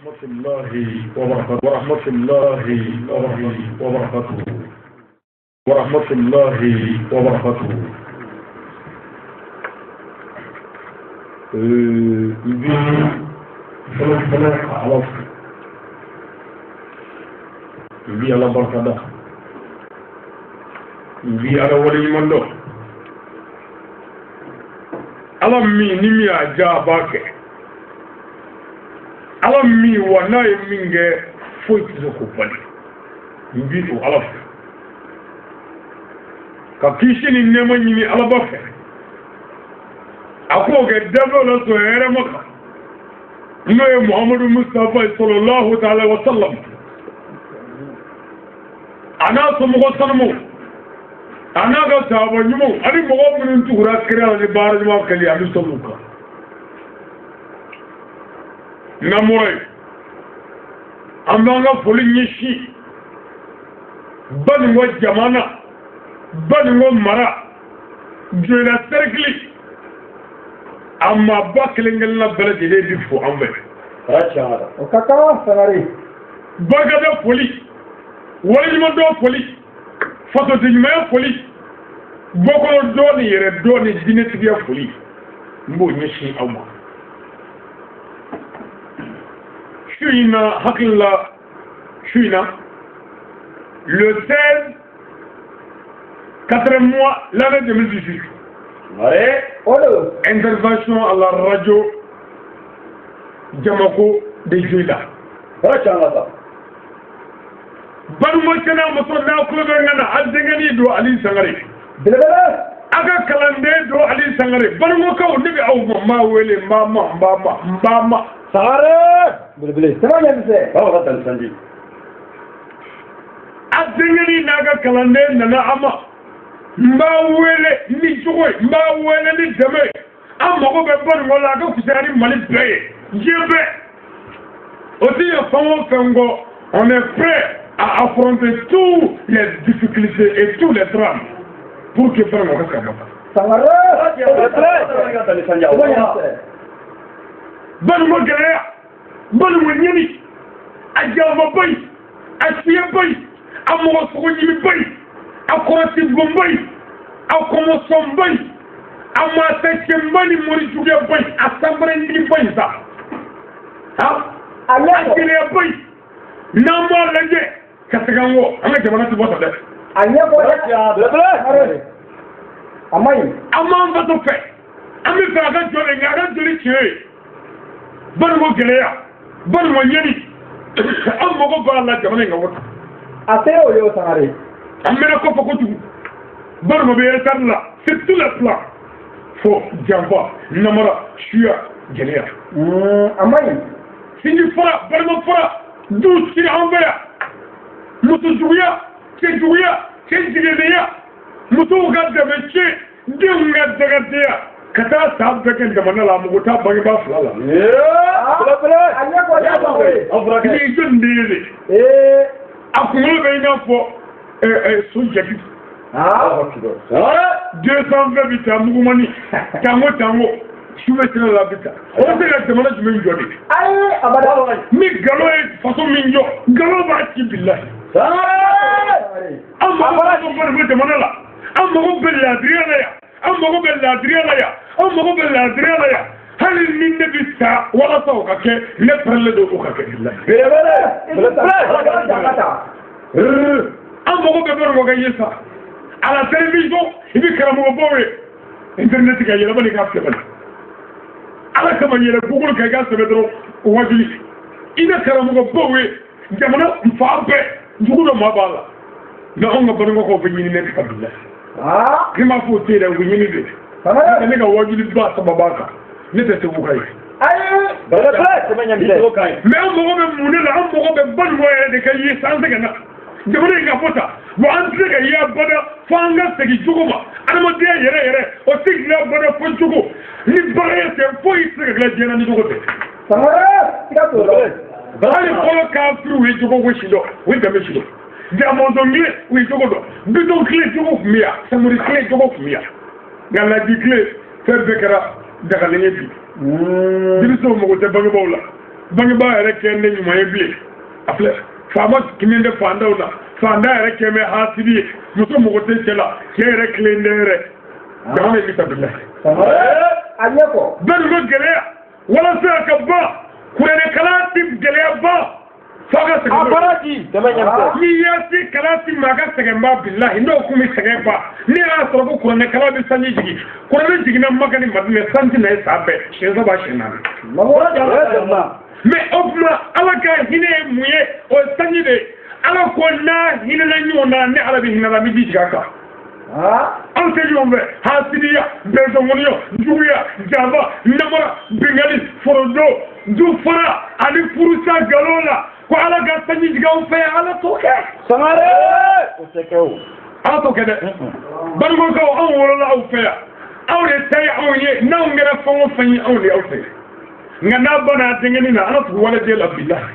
ورحمة الله وبركاته ورحمة الله وبركاته ورحمة الله وبركاته bi ala barkada bi ala wali mando ala mi ni mi aja bake ala mi wana minge foiti zoko pali bi to ala ka kishi ni nema ni ala bafe ako ge dabo la so ere maka no muhammadu mustafa sallallahu ta'ala wa sallam ana somo sanmo ana ga sabanyumo ani mo mun tuura kira ni barajuma kali abi somuka namoy amanga folinyishi banwo jamana banwo mara jela cercle amma baklingel na balade de bifo ambe rachara o kakawa sanari bagada foli wali ma do foli foto de ma foli boko do ni yere do ni dineti biya foli mbo nyishi awma shuina hakilla shuina le 16 4 mois l'année 2018 ouais intervention à la radio Jamako de Juda rachara barmo kana maso na ko be ngana addengani do ali sangare bilbala aga kalande do ali sangare barmo ka woni be aw ma wele mama sare bilbala sama yamse bawa tan sandi addengani naga kalande nana ama mba wele ni jogo mba wele ni deme amma ko be barmo la ga kusari mali beye jebe odi ya fawo fengo on est prêt à affronter toutes les difficultés et tous les drames pour que faire mon reste. Bonne moi galère, bonne moi niani, à Java Bay, à Sia Bay, à Morosroji Bay, à Korati Bombay, à Komosom Bay, à Massachem Bani Morisuga Bay, à Sabrendi Bay, à Yakilia Bay, Namo Lenge. Katagango, ame jamana tu bota def. Anya ko ya blabla. Amay. Amam bato fe. Ame fa ga jole ngaga joli chie. Ban mo geleya. Ban mo yeni. Am mo ko ba la jamana nga wota. Ateo yo sanare. Ame na ko foko tu. Ban mo be tarla. C'est tout le plan. Fo jamba namara shia geleya. Amay. Sindi fora, ban mo fora. Du ci envers. Mutu juya, ke jigeya, mutu gadda meche, din gadda gadda, kata sabda kan da manala mu ta bagi ba fulala. Anya ko ya ba we. Afra ni jun dile. Akumulo be na fo sujaki. Okay. 220 bita mugumani. Tango. Shumetina la bita. O se la demana jume njodi. Ai abada. Mi galo e façon minjo. Galo ba ti billahi. Amma ba ko farbe de manala amma ko bella adriana ya hal min nabisa wala sawka ke le perle do ko ka amma ko be bor ko ga yesa ala télévision ibi karamo bowe internet ga yela bani ka febal ala kama yela google ka ga sebedro wajuli ina karamo bowe jamana mfabe jugulo mabala na onga bango ko fanyini ne kabila kima fo tira winyini de ne ga wajuli ba sababaka ne te bukai bala semanya mbe me ambo be munela ambo be bango de kai sanze kana jamana ga fota bo antre ga ya bada fanga segi juguma anama de yere o sigla bada fo jugu ni bare te fo isega ga jena ni dugote samara tikato bali ko ka fru wi jugo wishido wi be mishido Diamondongle, oui, Jogodo. Bidon clé, Jogo Mia. Samuri clé, Jogo Mia. Gala di clé, faire Bekara, Dagalébi. Diviso Mogote Bangabola. bangiba yɛrɛ kɛ ne ɲuman ye bilen a filɛ faama kimi de fandaw la fanda yɛrɛ kɛ mɛ hasidi ye muso mɔgɔ tɛ cɛ la cɛ yɛrɛ tilen tɛ yɛrɛ jamana in bisa bila a ɲɛ kɔ bɛɛ ko gɛlɛya walasa a ka ban kuranɛkalan ti gɛlɛya ban fo a ka sɛgɛn a baara di n'i y'a se kalan ti ma a ka sɛgɛn ba bilahi n'o kun bɛ sɛgɛn ba ne y'a sɔrɔ ko kuranɛkalan bɛ sanji jigin kuranɛ jiginna Maka ni Madina sanji na ye san bɛɛ siɲɛ saba siɲɛ naani mais o tuma ala ka hinɛ ye mun ye o ye sanji de ye ala ko n'a hinɛna ɲɔgɔn na ne ala bɛ hinɛ la bɛ ji jigin a kan anw tɛ ɲɔgɔn fɛ hasidiya bɛnsɔngɔniya juguya jaba namara bingali forodo du fara ani furusa nkalon la ko ala ka sanji jigin aw fɛ ala t'o kɛ sangare o tɛ kɛ o ala t'o kɛ dɛ balimakɛw anw wolola aw fɛ yan aw de ta ye anw ye n'anw kɛra fɛn o fɛn ye anw de y'aw fɛ nka n'a banna a denkɛni na ala tugu waleden la bilahi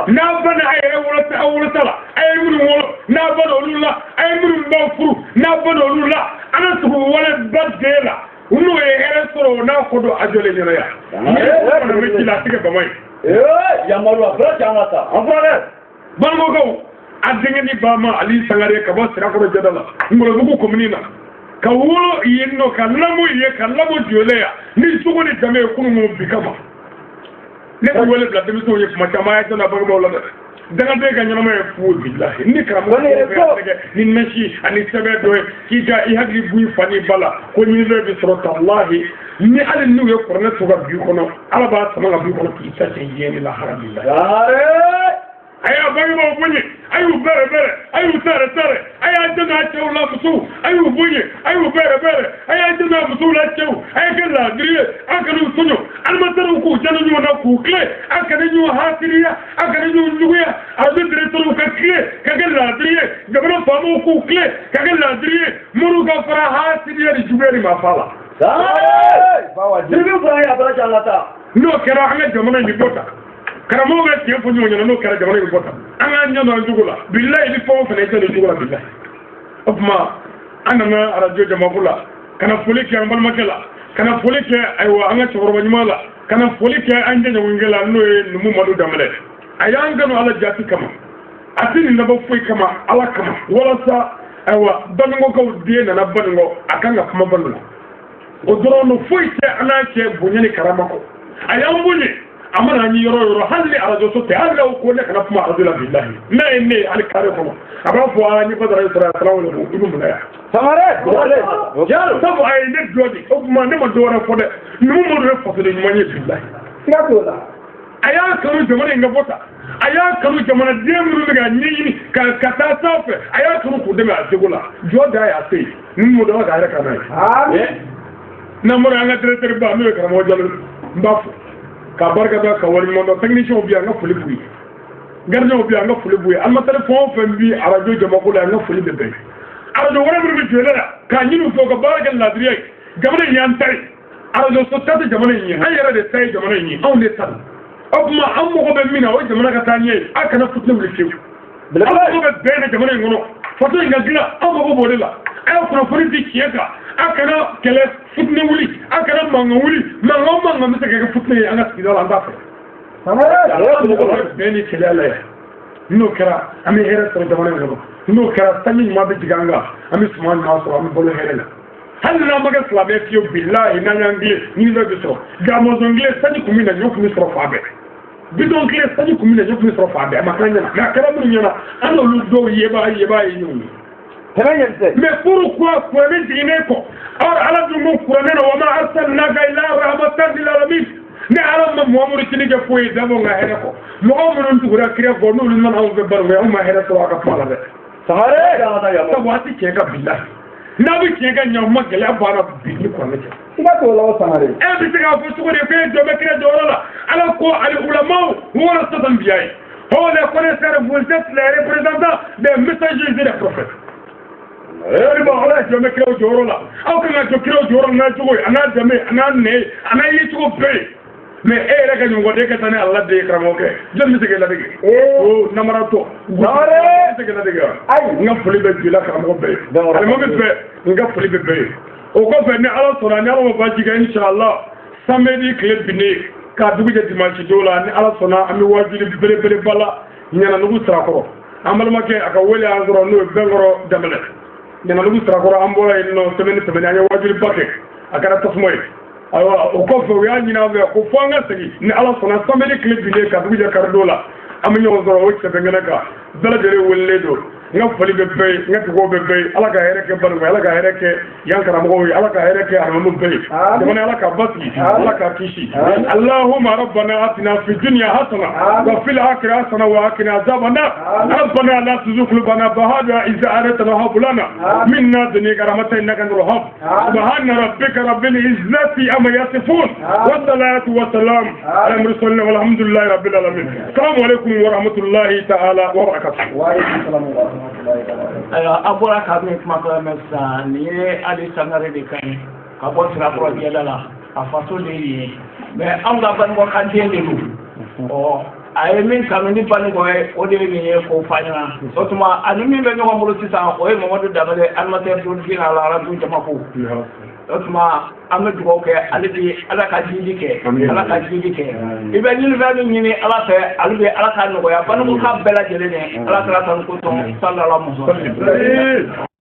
n'a banna a yɛrɛ wolosa aw wolosa la a ye minnu wolo n'a banna olu la a ye minnu baw furu n'a banna olu la ala tugu wale ba den la n'o ye hɛrɛ sɔrɔ n'a ko don a jɔlen ɲɛna yan ni fana bɛ ci la a tɛ kɛ bama ye yamaru a fɔra can ka taa an fɔra dɛ balimakɛw a denkɛni ba ma ali sangare ka bɔ sirakɔrɔ jada la ngɔlɔbugu komini na ka wolo yen nɔ ka lamɔ ye ka lamɔ jɔlen yan ni sogo ni danbe ye kunun bi kama ne ko wele bila denmisɛnw ye kuma caman a ye tɛna bangebaaw la dɛ dangaden ka ɲɛnama ye fu bilahi ni karamɔgɔ fɛ ni nasi ani sɛbɛn dɔ ye k'i ka i hakili bu i fa ni ba la ko ɲinifɛn bɛ sɔrɔ tallahi ni hali n'u ye kuranɛ to ka bi kɔnɔ ala b'a sama ka bi kɔnɔ k'i ta cɛ yɛn ni lahara bilahi a y'a bangebaaw bonya a y'u bɛrɛ bɛrɛ a y'u tɛrɛ tɛrɛ a y'a dɛmɛ a cɛw la musow a y'u bonya a y'u bɛrɛ bɛrɛ a y'a dɛmɛ a musow la cɛw a ye kɛ laadiri ye a kana u tɔɲɔ alimatɛriw k'u jana ɲɔgɔn na k'u tile a kana ɲɔgɔn hasiriya a kana ɲɔgɔn juguya arajo directeurs ka tile ka kɛ laadiri ye jamana faamaw k'u tile ka kɛ laadiri ye minnu ka fara hasiriya ni juguya ni maa fa la n'o kɛra an ka jamana in bɔ ta karamɔgɔ bɛ tiɲɛ fɔ ɲɔgɔn ɲɛna n'o kɛra jamana in bɔ tan an k'an ɲɛ dɔn cogo la bilayi ni fɛn o fɛn tɛ nin cogo la bilayi o tuma an nana arajo jamaku la ka na foli kɛ an balimakɛ la ka na foli kɛ ayiwa an ka cɛkɔrɔba ɲuman la ka na foli kɛ an jɛɲɔgɔnkɛ la n'o ye Numu Madu Danbɛlɛ a y'an kanu ala jati kama a tɛ nin dabɔ foyi kama ala kama walasa ayiwa banikɔkaw den nana banikɔ a kan ka kuma balo la o dɔrɔn don foyi tɛ an n'a cɛ bonya ni karama kɔ a y'an bonya a mana ni yɔrɔ yɔrɔ hali ni arajo so tɛ hali n'aw ko ne kana kuma arajo la bilahi n'a ye ne ye hali kare kɔnɔ a b'a fɔ a ni Badara Isara salamu alaikum i bɛ mun na yan sabu a ye ne dɔ di o tuma ne ma dɔ wɛrɛ fɔ dɛ Numu Madu ye fasoden ɲuman ye bilahi siga t'o la a y'a kanu jamana in ka bɔ ta a y'a kanu jamanaden minnu bɛ ka ɲɛɲini ka taa sanfɛ a y'a kanu k'u dɛmɛ a seko la jɔ da y'a se yen Numu Madu ala ka hɛrɛ k'a n'a ye n'an bɔra an ka directeur ba n'o ye karamɔgɔ Jalo n b'a fɔ ka barika da ka wari ɲuman dɔn technicien bi an ka foli b'u ye gardien bi an ka foli b'u ye alimatɛri fɛn o fɛn bi arajo jamako la an ka foli bɛ bɛɛ arajo wɛrɛ minnu bɛ jɔlen la k'a ɲini u fɛ u ka baara kɛ laadiriya ye jamana in y'an ta ye arajo so ta tɛ jamana in ye an yɛrɛ de ta ye jamana in ye anw de ta don o tuma an mago bɛ min na o ye jamana ka taa ɲɛ ye a kana fitinɛ wuli fiyewu an mago bɛ bɛn na jamana in kɔnɔ faso in ka dilan an mago b'o de la a ye kunnafoni di tiɲɛ kan a kana kɛlɛ fitinɛ wuli a kana mankan wuli mankan bɛ se ka kɛ fitinɛ ye an ka sigida la an t'a fɛ bɛn ni kɛlɛ la yan n'o kɛra an bɛ hɛrɛ sɔrɔ jamana in kɔnɔ n'o kɛra sanji ɲuman bɛ jigin an kan an bɛ suma ɲuman sɔrɔ an bɛ balo hɛrɛ la hali n'an ma kɛ silamɛ fiyewu bilahi n'an y'an tile ɲinifɛn bɛ sɔrɔ gamɔzɔn tile sanji kun bɛ na ɲɔ kun bɛ sɔrɔ fan bɛɛ bidon tile sanji kun bɛ na ɲɔ kun bɛ sɔrɔ fan bɛɛ a ma k'an ɲɛna mɛ a kɛra minnu ɲɛna an n'olu dɔw yebaa ye ɲɔgɔn ye mais pourquoi kuranɛ jiginnen kɔ or ala dun ko kuranɛ na wa ma arsalnaka illa rahmatan lil alamin ne ala ma Muhamadu tini kɛ foyi dabɔ nka hɛrɛ kɔ mɔgɔ minnu tugura kira kɔ n'olu nana anw fɛ baro anw ma hɛrɛ sɔrɔ a ka kuma la dɛ sabu a tɛ tiɲɛ ka bilahi n'a bɛ tiɲɛ ka ɲɛ ma gɛlɛya banna bi ni kuranɛ cɛ siga t'o la o Sangare e bɛ se k'a fɔ cogo di ko e jɔ bɛ kira jɔyɔrɔ la ala ko al ulamaw warasatul anbiya oh les connaisseurs vous êtes les représentants des messagers et des prophètes ala jɔ bɛ kira jɔyɔrɔ la aw kan ka jɔ kira jɔyɔrɔ n'a cogo ye a n'a dɛmɛ a n'a nɛ a n'a ye cogo bɛɛ ye mais e yɛrɛ ka ɲɔgɔn ka taa ni ala de ye karamɔgɔkɛ jɔn bɛ se k'e ladege o namaratɔ bɛ se k'e ladege wa n ka foli bɛ bi la karamɔgɔ bɛɛ ye alimami bɛɛ n ka foli bɛ bɛɛ ye o kɔfɛ ni ala sɔnna ni ala ma baasi kɛ inshallah samedi tile binnen ka dugu je dimanche dola ni ala sona ami wajiri bele bala nyana nugu strakoro amalma ke aka wele azro no bengoro damale nyana nugu strakoro ambola no semaine anya wajiri bakke akara tasmoy ayo o ko fo ya nyina be ko fonga segi ni ala sona samedi clip bi ka dugu je kardola am ñoo zoro wacce be ngana ka dala jere wolle do nga fali be bay nga ko be bay ala ka hereke bal ala ka hereke yankara mo ala ka hereke armamu bay dama ala ka basi ala ka kishi allahumma rabbana atina fi dunya hasana wa fil akhirati hasana wa qina azaban rabbana la tuzigh qulubana ba'da idh hadaytana wa hab lana minna dunya rahmatan innaka antal wahhab subhana rabbika rabbil izzati amma yasifun wa salatu wa salam ala mursalin walhamdulillahi rabbil alamin assalamu alaykum wa rahmatullahi ta'ala wa barakatuh wa alaykum assalam wa rahmatullahi abora ka mi kuma ko mesa ni ali sangare de kan ka bo tra pro dia dala a faso de yi mais an ga ban ko kan de lu o ay min kan ni ban ko o de ni ko fanya so tuma anu mi be no mo sisa o e mo do dabale an ma ter do dina la ran du jama ko otuma amadu ko ke alibi ala ka jiji ke ala ka jiji ke ibe ni va ni ni ala fe alibi ala ka no ya banu ko ka bela jere ne ala ka tan ko ton sallallahu alaihi wasallam